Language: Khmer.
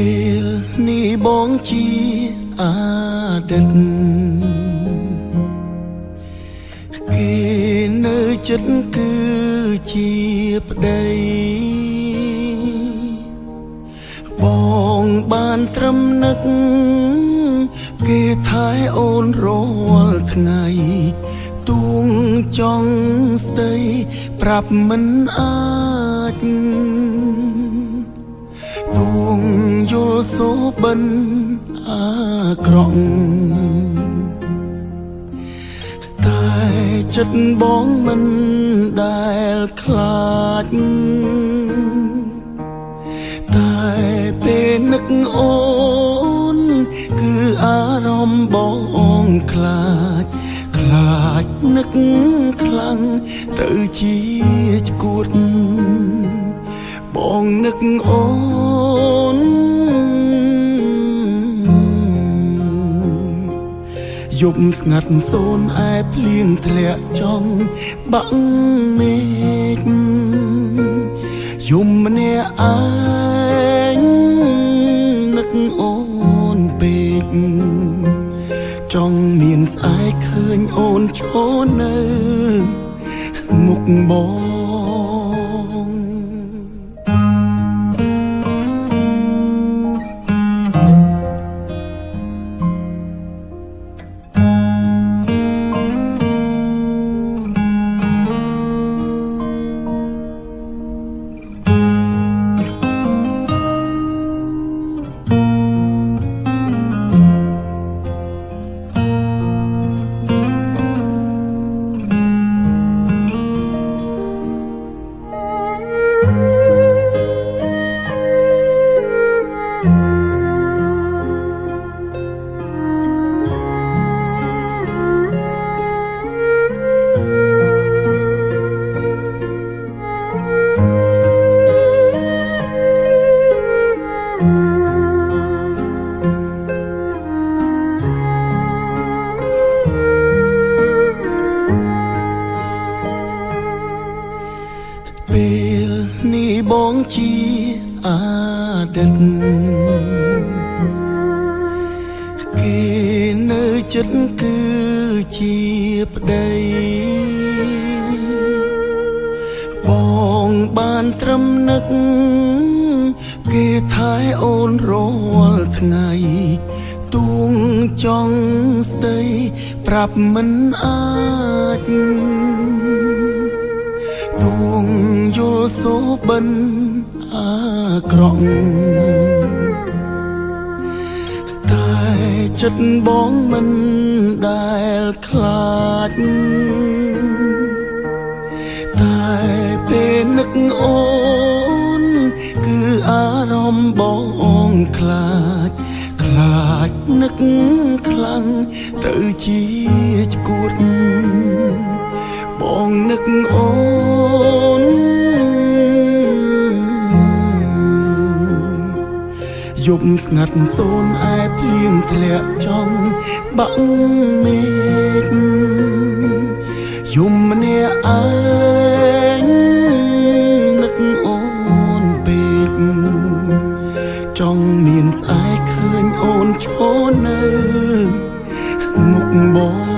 ពេលនេះបងជាអតីតគេនៅចិត្តគឺជាប្តីបងបានត្រឹមនឹកគេថែអូនរាល់ថ្ងៃទួងចង់ស្ដីប្រាប់មិនអាចទួងយល់សូបិនអាក្រក់តែចិត្តបងមិនដែលខ្លាចតែពេលនឹកអូនគឺអារម្មណ៍បងខ្លាចនឹកខ្លាំងទៅជាឆ្កួតបងនឹកអូនយប់ស្ងាត់សូនឯភ្លៀងធ្លាក់ចង់បាក់មេឃយំម្នាក់ឯងនឹកអូនពេកចង់មានស្អែកឃើញអូនឈរនៅមុខបងពេលនេះបងជាអតីតគេនៅចិត្តគឺជាប្តីបងបានត្រឹមនឹកគេថែអូនរាល់ថ្ងៃទួងចង់ស្ដីប្រាប់មិនអាចទួងយល់សូបិនអាក្រក់តែចិត្តបងមិនដែលខ្លាចតែពេលនឹកអូនគឺអារម្មណ៍បងខ្លាចនឹកខ្លាំងទៅជាឆ្កួតបងនឹកអូនយប់ស្ងាត់សូនឯភ្លៀងធ្លាក់ចង់បាក់មេឃយំម្នាក់ឯងនឹកអូនពេកចង់មានស្អែកឃើញអូនឈរនៅមុខបង